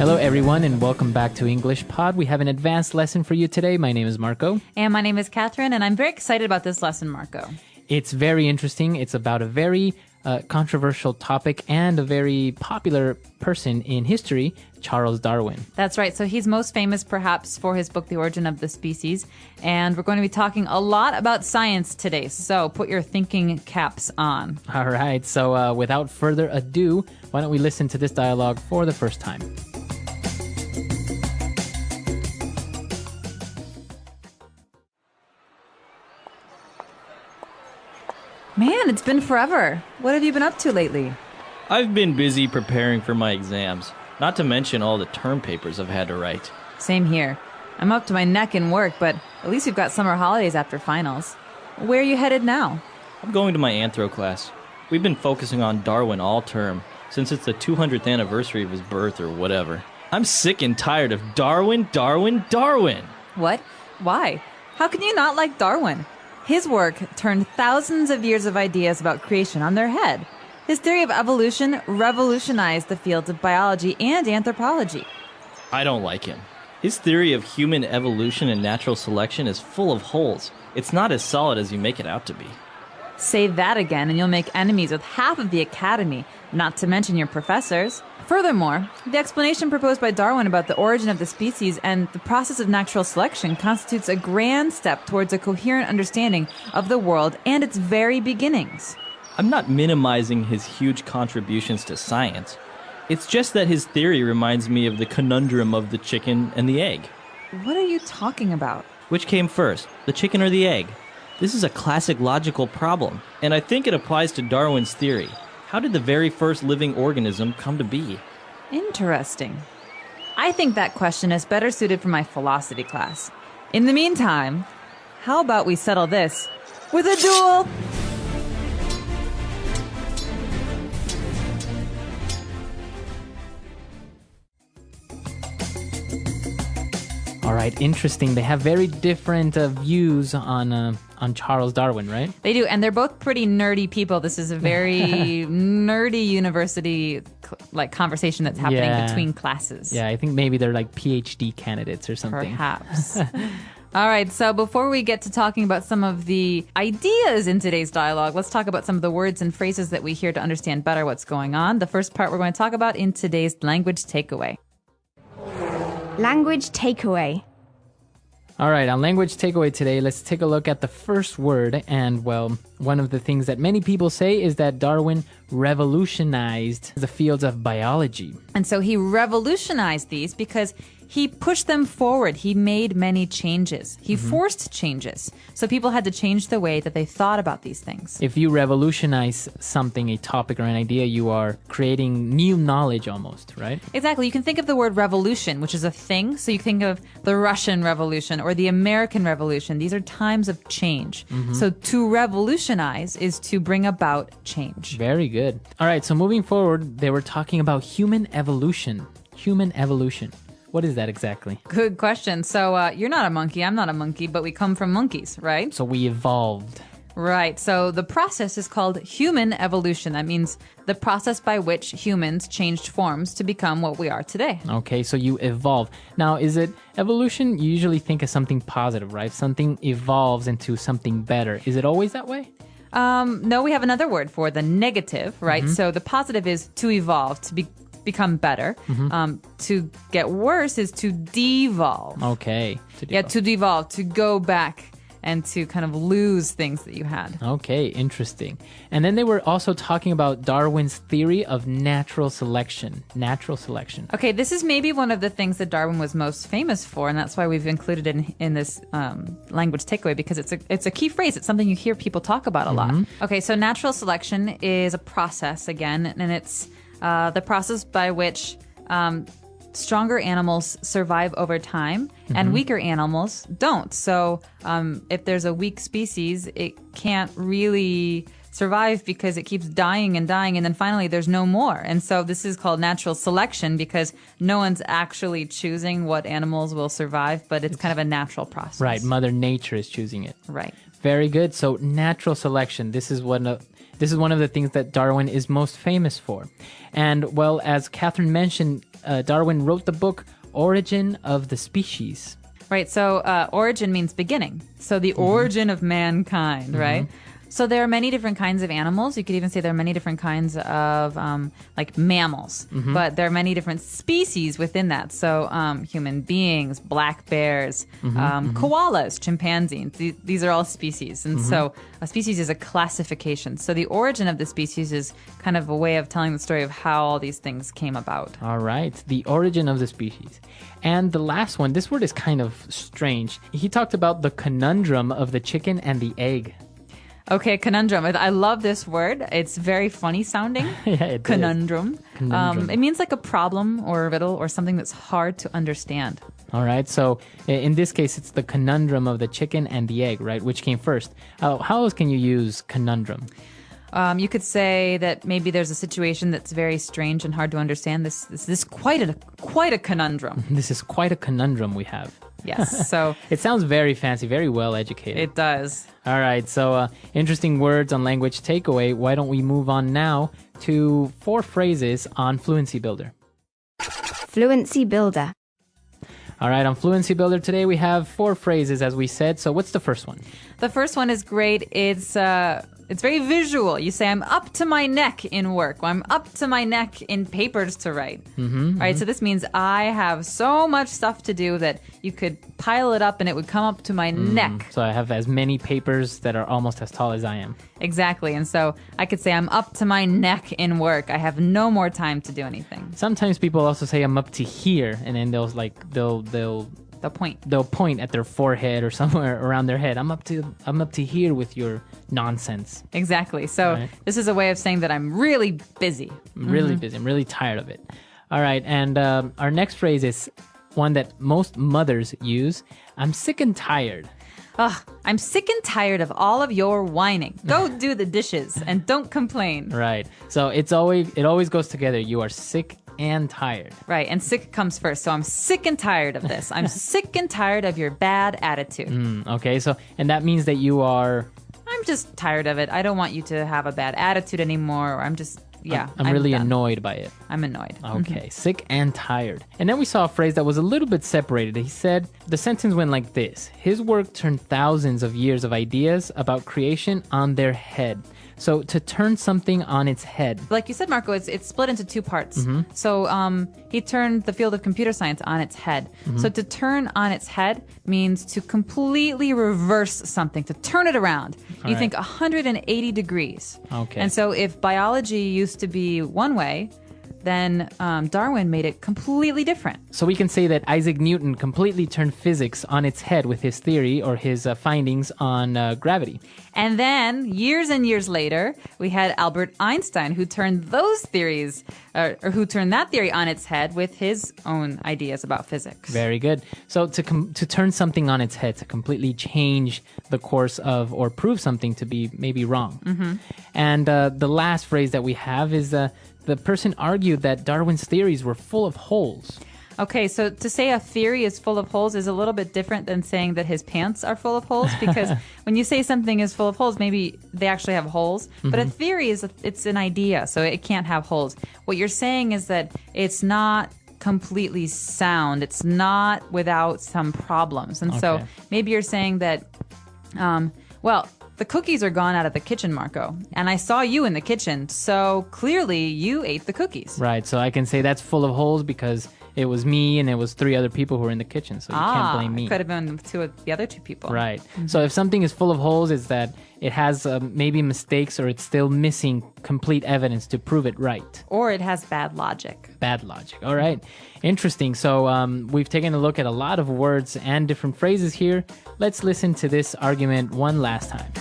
Hello, everyone, and welcome back to English Pod. We have an advanced lesson for you today. My name is Marco. And my name is Catherine, and I'm very excited about this lesson, Marco. It's very interesting. It's about a very controversial topic and a very popular person in history, Charles Darwin. That's right. So he's most famous perhaps for his book, The Origin of the Species. And we're going to be talking a lot about science today. So put your thinking caps on. All right. So without further ado, why don't we listen to this dialogue for the first time? Man, it's been forever. What have you been up to lately? I've been busy preparing for my exams, not to mention all the term papers I've had to write. Same here. I'm up to my neck in work, but at least we've got summer holidays after finals. Where are you headed now? I'm going to my anthro class. We've been focusing on Darwin all term, since it's the 200th anniversary of his birth or whatever. I'm sick and tired of Darwin, Darwin, Darwin! What? Why? How can you not like Darwin? His work turned thousands of years of ideas about creation on their head. His theory of evolution revolutionized the fields of biology and anthropology. I don't like him. His theory of human evolution and natural selection is full of holes. It's not as solid as you make it out to be. Say that again and you'll make enemies with half of the academy, not to mention your professors. Furthermore, the explanation proposed by Darwin about the origin of the species and the process of natural selection constitutes a grand step towards a coherent understanding of the world and its very beginnings. I'm not minimizing his huge contributions to science. It's just that his theory reminds me of the conundrum of the chicken and the egg. What are you talking about? Which came first, the chicken or the egg? This is a classic logical problem, and I think it applies to Darwin's theory. How did the very first living organism come to be? Interesting. I think that question is better suited for my philosophy class. In the meantime, how about we settle this with a duel? All right, interesting. They have very different views on Charles Darwin, right? They do, and they're both pretty nerdy people. This is a very nerdy university conversation that's happening between classes. Yeah, I think maybe they're like PhD candidates or something. Perhaps. All right, so before we get to talking about some of the ideas in today's dialogue, let's talk about some of the words and phrases that we hear to understand better what's going on. The first part we're going to talk about in today's language takeaway. Language takeaway. All right, on language takeaway today, let's take a look at the first word. And, well, one of the things that many people say is that Darwin revolutionized the fields of biology. And so he revolutionized these because he pushed them forward. He made many changes. He forced changes. So people had to change the way that they thought about these things. If you revolutionize something, a topic or an idea, you are creating new knowledge almost, right? Exactly. You can think of the word revolution, which is a thing. So you think of the Russian Revolution or the American Revolution. These are times of change. So to revolutionize is to bring about change. Very good. All right, so moving forward, they were talking about human evolution. Human evolution. What is that exactly? Good question. So you're not a monkey, I'm not a monkey, but we come from monkeys, right? So we evolved. Right. So the process is called human evolution. That means the process by which humans changed forms to become what we are today. Okay, so you evolve. Now, is it evolution? You usually think of something positive, right? Something evolves into something better. Is it always that way? No, we have another word for the negative, right? So the positive is to evolve, to become better. To get worse is to devolve. Okay. To devolve, to go back and to kind of lose things that you had. Okay, interesting. And then they were also talking about Darwin's theory of natural selection. Natural selection. Okay, this is maybe one of the things that Darwin was most famous for, and that's why we've included it in this language takeaway, because it's a key phrase. It's something you hear people talk about a lot. Okay, so natural selection is a process, again, and it's the process by which stronger animals survive over time and weaker animals don't. So if there's a weak species, it can't really survive because it keeps dying and dying, and then finally there's no more. And so this is called natural selection because no one's actually choosing what animals will survive, but it's kind of a natural process. Right, Mother Nature is choosing it. Right. Very good. So natural selection, this is one of This is one of the things that Darwin is most famous for. And, well, as Catherine mentioned, Darwin wrote the book Origin of the Species. Right. So origin means beginning. So the origin of mankind, right? So there are many different kinds of animals. You could even say there are many different kinds of like mammals, but there are many different species within that. So human beings, black bears, koalas, chimpanzees. These are all species. And so a species is a classification. So the origin of the species is kind of a way of telling the story of how all these things came about. All right. The origin of the species. And the last one, this word is kind of strange. He talked about the conundrum of the chicken and the egg. Okay, conundrum. I love this word. It's very funny sounding. Yeah, it conundrum. Conundrum. It means like a problem or a riddle or something that's hard to understand. All right. So in this case, it's the conundrum of the chicken and the egg, right? Which came first? How else can you use conundrum? You could say that maybe there's a situation that's very strange and hard to understand. This is quite a conundrum. This is quite a conundrum we have. Yes. So It sounds very fancy, very well educated. it does. All right. So interesting words on language takeaway. Why don't we move on now to 4 phrases on Fluency Builder? Fluency Builder. All right. On Fluency Builder today, we have 4 phrases, as we said. So what's the first one? The first one is great. It's very visual. You say, I'm up to my neck in work. Or, I'm up to my neck in papers to write. All right, so this means I have so much stuff to do that you could pile it up and it would come up to my neck. So I have as many papers that are almost as tall as I am. Exactly. And so I could say, I'm up to my neck in work. I have no more time to do anything. Sometimes people also say I'm up to here, and then they'll The point. they'll point at their forehead or somewhere around their head. I'm up to here with your nonsense. Exactly. So Right. this is a way of saying that I'm really busy. I'm really busy. I'm really tired of it. All right. And our next phrase is one that most mothers use. I'm sick and tired. Ugh, I'm sick and tired of all of your whining. Go do the dishes and don't complain. Right. So it always goes together. You are sick and tired. Right, and sick comes first. So I'm sick and tired of this. I'm sick and tired of your bad attitude. Okay. So, and that means that you are... I'm just tired of it. I don't want you to have a bad attitude anymore. Or I'm just, I'm really done. annoyed by it. I'm annoyed. Okay, sick and tired. And then we saw a phrase that was a little bit separated. He said, the sentence went like this. His work turned thousands of years of ideas about creation on their head. So to turn something on its head. Like you said, Marco, it's split into 2 parts. So he turned the field of computer science on its head. So to turn on its head means to completely reverse something, to turn it around. You think 180 degrees. Okay. And so if biology used to be one way, then Darwin made it completely different. So we can say that Isaac Newton completely turned physics on its head with his theory or his findings on gravity. And then, years and years later, we had Albert Einstein, who turned those theories, or who turned that theory on its head with his own ideas about physics. Very good. So to turn something on its head, to completely change the course of or prove something to be maybe wrong. And the last phrase that we have is the person argued that Darwin's theories were full of holes. Okay, so to say a theory is full of holes is a little bit different than saying that his pants are full of holes, because when you say something is full of holes, maybe they actually have holes. But a theory it's an idea, so it can't have holes. What you're saying is that it's not completely sound. It's not without some problems. And so Okay. maybe you're saying that, the cookies are gone out of the kitchen, Marco, and I saw you in the kitchen, so clearly you ate the cookies. Right, so I can say that's full of holes because it was me and it was 3 other people who were in the kitchen, so you can't blame me. It could have been the other 2 people. Right. So if something is full of holes, it's that it has maybe mistakes or it's still missing complete evidence to prove it right. Or it has bad logic. Bad logic. All right. Interesting. So we've taken a look at a lot of words and different phrases here. Let's listen to this argument one last time.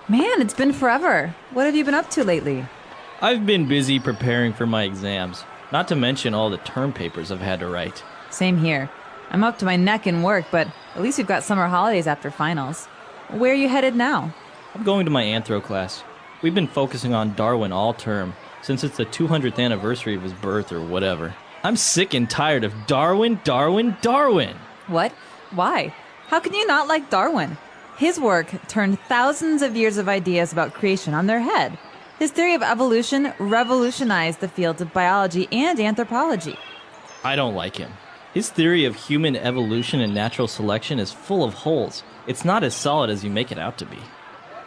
Man, it's been forever. What have you been up to lately? I've been busy preparing for my exams, not to mention all the term papers I've had to write. Same here. I'm up to my neck in work, but at least we've got summer holidays after finals. Where are you headed now? I'm going to my anthro class. We've been focusing on Darwin all term, since it's the 200th anniversary of his birth or whatever. I'm sick and tired of Darwin, Darwin, Darwin. What? Why? How can you not like Darwin? His work turned thousands of years of ideas about creation on their head. His theory of evolution revolutionized the fields of biology and anthropology. I don't like him. His theory of human evolution and natural selection is full of holes. It's not as solid as you make it out to be.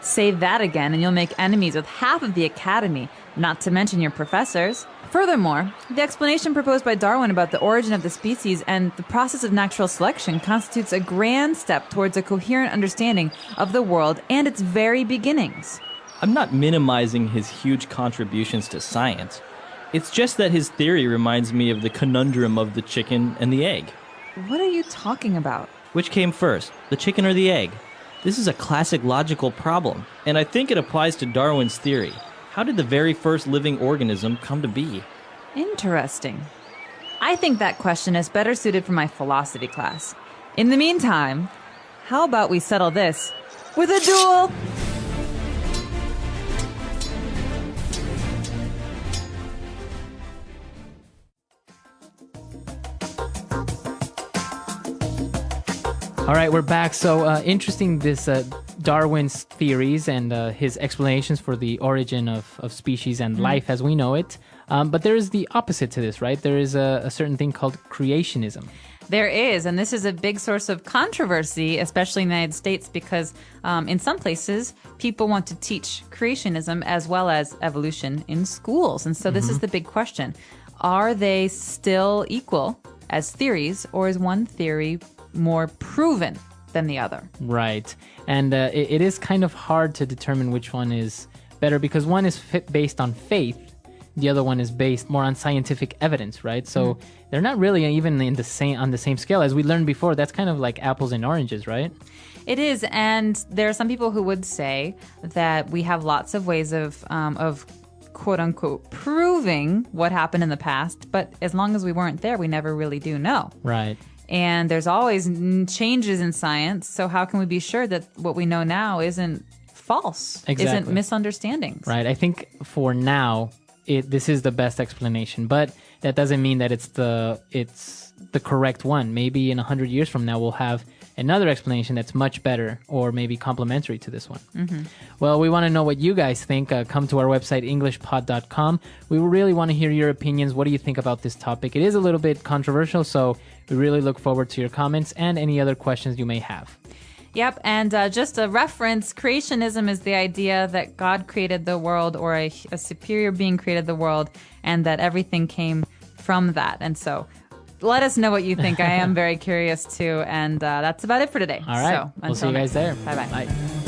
Say that again and you'll make enemies with half of the academy, not to mention your professors. Furthermore, the explanation proposed by Darwin about the origin of the species and the process of natural selection constitutes a grand step towards a coherent understanding of the world and its very beginnings. I'm not minimizing his huge contributions to science. It's just that his theory reminds me of the conundrum of the chicken and the egg. What are you talking about? Which came first, the chicken or the egg? This is a classic logical problem, and I think it applies to Darwin's theory. How did the very first living organism come to be? Interesting. I think that question is better suited for my philosophy class. In the meantime, how about we settle this with a duel? All right, we're back. So interesting, this Darwin's theories and his explanations for the origin of species and life as we know it. But there is the opposite to this, right? There is a certain thing called creationism. There is, and this is a big source of controversy, especially in the United States, because in some places, people want to teach creationism as well as evolution in schools. And so this is the big question. Are they still equal as theories, or is one theory more proven than the other? Right. And it is kind of hard to determine which one is better because one is based on faith. The other one is based more on scientific evidence, right? So they're not really even on the same scale. As we learned before, that's kind of like apples and oranges, right? It is, and there are some people who would say that we have lots of ways of quote unquote proving what happened in the past, but as long as we weren't there, we never really do know. Right. And there's always changes in science, so how can we be sure that what we know now isn't false, isn't misunderstandings? Right. I think for now, this is the best explanation, but that doesn't mean that it's the correct one. Maybe in 100 years from now, we'll have another explanation that's much better or maybe complementary to this one. Well, we want to know what you guys think. Come to our website, EnglishPod365.com. We really want to hear your opinions. What do you think about this topic? It is a little bit controversial, so we really look forward to your comments and any other questions you may have. Yep, and just a reference, creationism is the idea that God created the world or a superior being created the world and that everything came from that. And so let us know what you think. I am very curious too. And that's about it for today. All right. So, We'll see you guys there. Bye-bye. Bye.